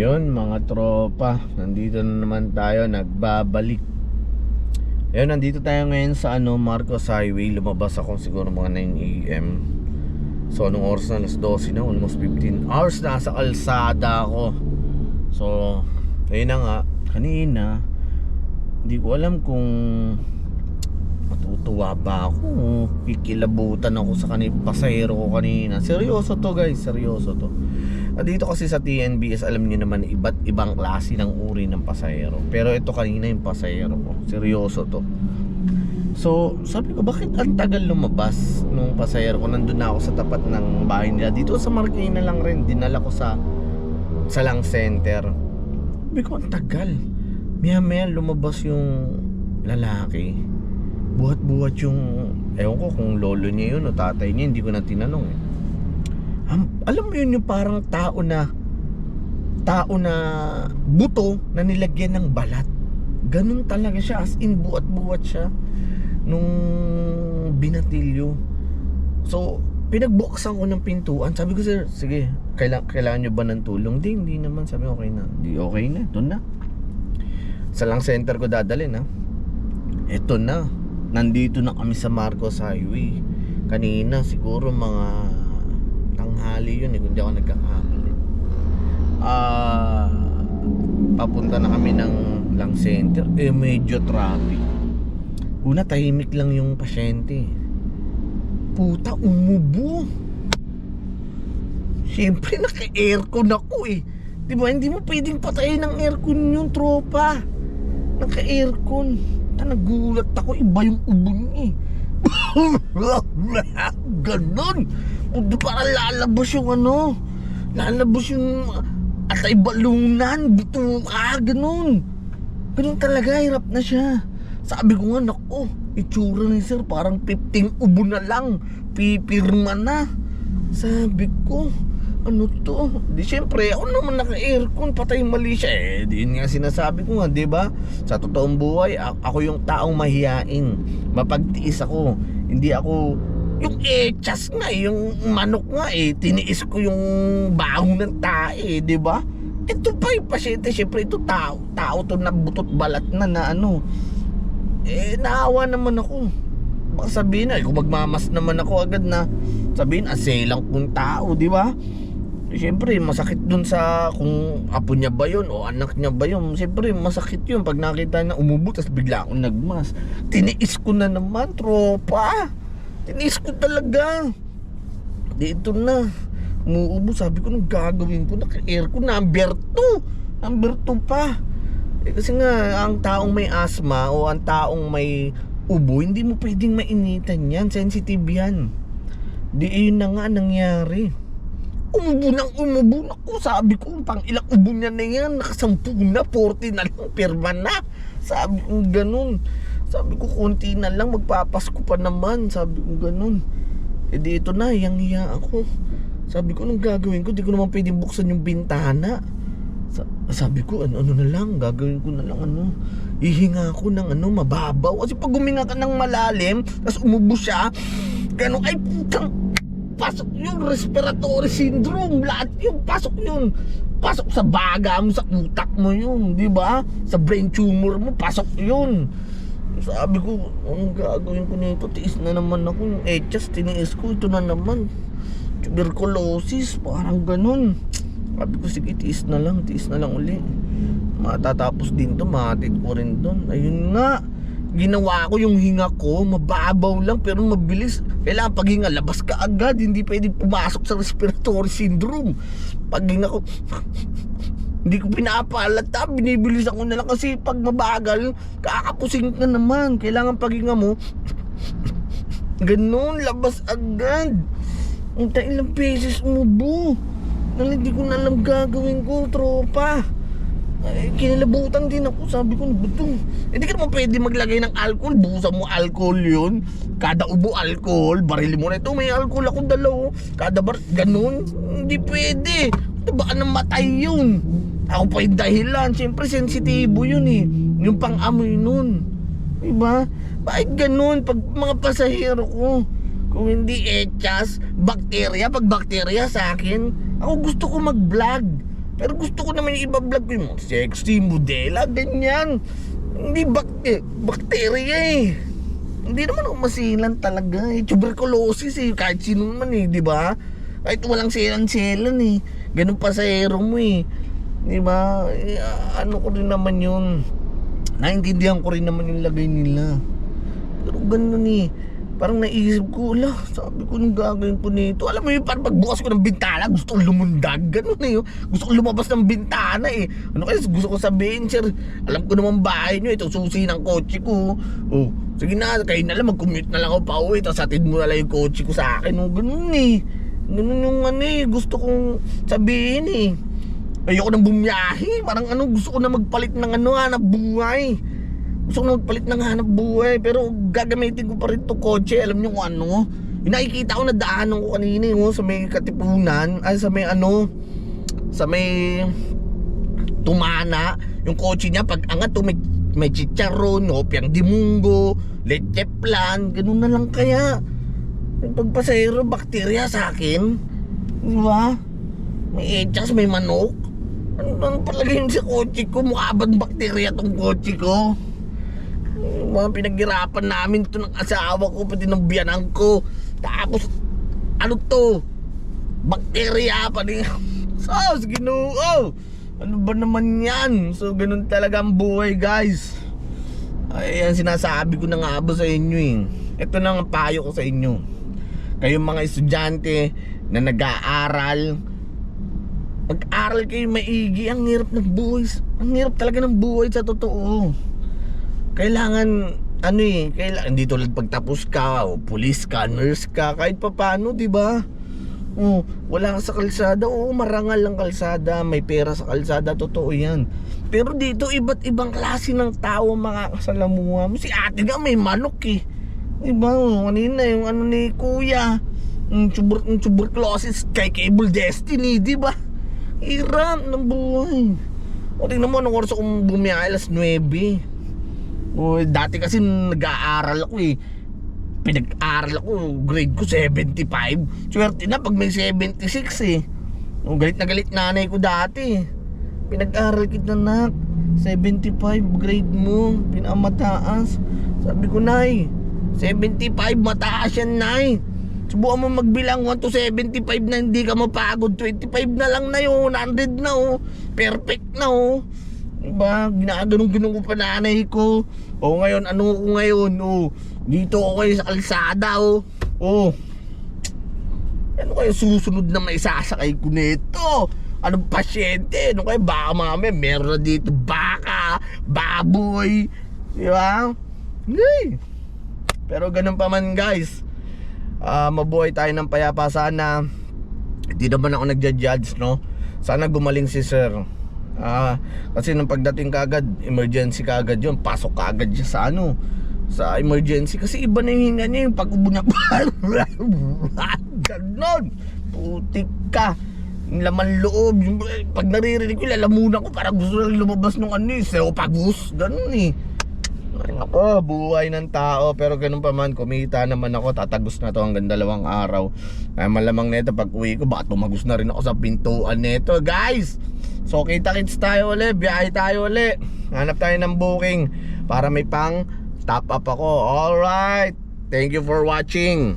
Yun mga tropa, nandito na naman tayo, nagbabalik. Ayun, nandito tayo ngayon sa Marcos Highway. Lumabas ako siguro mga 9 AM. So anong oras na? Alas 12 na, almost 15 hours na sa kalsada ako. So ayun na nga, kanina hindi ko alam kung matutuwa ba ako, kikilabutan ako sa pasahero ko kanina. Seryoso to guys, seryoso to. Dito kasi sa TNBS, alam niyo naman, iba't ibang klase ng uri ng pasahero. Pero ito kanina yung pasahero ko, seryoso to. So sabi ko, bakit ang tagal lumabas nung pasahero ko? Nandun na ako sa tapat ng bahay nila. Dito sa Marikina lang rin, dinala ko sa Lang Center. Sabi ko, ang tagal. Maya lumabas yung lalaki. Buhat-buhat yung, ewan ko kung lolo niya yun o tatay niya, hindi ko na tinanong eh. Alam mo yun, yung parang tao na buto na nilagyan ng balat. Ganun talaga siya, as in buhat-buhat siya nung binatilyo. So pinagbuksan ko ng pintuan. Sabi ko, sir, sige, kailangan nyo ba ng tulong? Hindi naman. Sabi, okay na. Di okay na, doon na. Sa Lang Center ko dadalhin ha. Eto na, nandito na kami sa Marcos Highway. Kanina siguro mga tanghali yun eh, kung di ako nagkakamali. Papunta na kami ng Lang Center. Medyo traffic. Una, tahimik lang yung pasyente. Puta, umubo. Siyempre naka-aircon ako eh. Diba, hindi mo pwedeng patayin ng aircon yung tropa. Naka-aircon. Nagulat ako, iba yung ubo niya eh. Ganon. Parang lalabas yung lalabas yung atay balunan, bituka, ganon. Ganon talaga, hirap na siya. Sabi ko nga, naku, itsura ni sir parang 15 ubo na lang, pipirma na. Sabi ko, ano to? Di syempre, ako naman naka-aircon, patay mali siya eh. Di yun nga sinasabi ko nga, diba? Sa totoong buhay, ako yung taong mahiyain. Mapagtiis ako. Hindi ako yung echas nga, yung manok nga eh. Tiniis ko yung baho ng tae, diba? Ito pa yung pasyente, syempre ito tao to na butot balat na naawa naman ako. Baka sabihin na, kung magmamas naman ako agad na sabihin, aselang kung tao, diba? Siyempre masakit dun sa kung apo niya ba yun o anak niya ba yun. Siyempre masakit yun pag nakita na umubo tas bigla akong nagmas. Tiniis ko na naman, tropa. Tiniis ko talaga. Dito na umuubo, sabi ko, nung gagawin ko, naka-aircon, number 2 pa. Kasi nga ang taong may asthma o ang taong may ubo, hindi mo pwedeng mainitan yan, sensitive yan. Di yun na nga nangyari. Umubo na ko. Sabi ko, pang ilang ubo niya na yan, nakasampu na, 40 na lang, pirma na. Sabi ko ganun. Sabi ko, konti na lang, magpapasko pa naman. Sabi ko ganun. Dito na, hiyang-hiya ako. Sabi ko, anong gagawin ko? Di ko naman pwedeng buksan yung bintana. Sabi ko, ano na lang, gagawin ko na lang ihinga ako ng mababaw. Kasi pag huminga ka ng malalim, tapos umubo siya, ganun, ay putang, pasok yung respiratory syndrome. Lahat yung pasok yun. Pasok sa baga mo, sa utak mo yun, di ba? Sa brain tumor mo, pasok yun. Sabi ko, anong gagawin ko nito? Tiis na naman ako. Yung echas, tiniis ko. Ito na naman, tuberculosis, parang ganun. Sabi ko, sige, tiis na lang uli. Matatapos din to, mahatid ko rin dun. Ayun nga, ginawa ko yung hinga ko, mababaw lang pero mabilis. Kailangan paghinga, labas ka agad. Hindi pwedeng pumasok sa respiratory syndrome. Paghinga ko, hindi ko pinapalata, binibilis ako na lang. Kasi pag mabagal, kakapusing ka naman. Kailangan paghinga mo, ganun, labas agad. Ang ilang beses umubo. Hindi ko na alam gagawin ko, tropa. Kinilabutan din ako. Sabi ko, buto. Hindi ka naman pwede maglagay ng alcohol. Buhusan mo alcohol yun. Kada ubo alcohol. Barili mo na ito, may alcohol ako dalaw. Kada ganun. Hindi pwede. Baka namatay yun. Ako pa yung dahilan. Siyempre sensitibo yun eh. Yung pang-amoy nun, diba? Bakit ganun? Pag mga pasahero ko, kung hindi echas, bakterya. Pag bakterya sa akin, ako gusto ko mag-vlog. Pero gusto ko naman yung iba-vlog ko yung sexy, modela, ganyan. Hindi bakterya eh. Hindi naman ako masilan talaga eh. Tuberculosis eh, kahit sino naman eh, di ba? Kahit walang selan-selan eh. Ganun pasahero mo eh. Di ba? Eh, ano ko rin naman yun. Naintindihan ko rin naman yung lagay nila. Pero ganun eh. Parang naisip ko, sabi ko nung gagawin ko nito. Alam mo yun, parang pagbukas ko ng bintana, gusto kong lumundag. Ganun eh. Gusto kong lumabas ng bintana eh. Ano kaya gusto ko sabihin, sir? Alam ko naman bahay nyo, ito susi ng kotse ko. Oh, sige na, kayo na lang, mag-commute na lang ako pa uwi. Tapos atid mo na lang yung kotse ko sa akin. Oh, ganun eh. Ganun yung ano eh, gusto kong sabihin eh. Ayoko nang bumiyahe. Parang gusto ko na magpalit ng hanap buhay. Gusto ko na magpalit ng hanap buhay. Pero gagamitin ko pa rin itong kotse. Alam nyo kung ano? Yung nakikita ko na daanan ko kanina sa may Katipunan. Ay sa may sa may Tumana. Yung kotse niya pag angat may chicharon, hopyang dimunggo, leche plan. Ganun na lang kaya. Yung pagpasahero, bakterya sa akin. Diba? May echas, may manok. Ano palagay yun sa kotse ko? Mukha ba't bakterya tong kotse ko? Mga pinaghirapan namin to ng asawa ko, pati ng biyanan ko. Tapos, ano to? Bakterya pa rin. Sos, Ginoo! Ano ba naman yan? So, ganun talaga ang buhay, guys. Ay, yan sinasabi ko na nga ba sa inyo eh. Ito na ang payo ko sa inyo. Kayong mga estudyante na nag-aaral, mag-aral kayo maigi. Ang hirap ng buhay. Ang hirap talaga ng buhay sa totoo. Kailangan hindi tulad pagtapos ka o pulis ka, nurse ka, kahit pa paano, di ba? Oh, wala ka sa kalsada, marangal ang kalsada, may pera sa kalsada, totoo yan. Pero dito iba't ibang klase ng tao makakasalamuha mo. Si ate nga may manok eh. Di ba? Kanina yung ni kuya, yung tuberculosis kay Cable Destiny, di ba? Hirap ng buhay. O tingnan mo, nung oras akong bumiyahe, alas 9. Dati kasi nag-aaral ako eh. Pinag-aaral ako, grade ko 75. Swerte na pag may 76 eh. Galit na galit nanay ko dati. Pinag-aaral kita na 75 grade mo, pinamataas. Sabi ko, Nay, 75 mataas yan, Nay. Subukan mo magbilang 1 to 75 na hindi ka mapagod. 25 na lang na yun, 100 na oh. Perfect na oh. Diba? Ginaganon-ganon ko pa nanay ko. Ngayon, ano ko ngayon? Dito ako kayo sa kalsada ano kayo susunod na may sasakay ko nito? Anong pasyente? Ano kayo? Baka mamaya meron na dito baka, baboy. Diba? Hey. Pero ganun pa man, guys. Mabuhay tayo ng payapa sana. Hindi naman ako nagja-judge, no? Sana gumaling si sir. Kasi nung pagdating kagad, emergency kagad yun. Pasok kagad siya sa sa emergency. Kasi iba na yung hinga niya, yung pag-ubo niya. Ganon. Putik ka. Yung laman loob. Pag naririnig ko, lalamunan ko. Parang gusto lang lumabas nung seopagus. Ganon eh. Ako, buhay ng tao. Pero ganun pa man, kumita naman ako. Tatagos na to hanggang 2 araw. Kaya malamang neto pag uwi ko, baka tumagos na rin ako sa pintuan neto, guys. So kita-kits tayo ulit, biyahe tayo ulit. Hanap tayo ng booking para may pang top up ako. Alright, thank you for watching.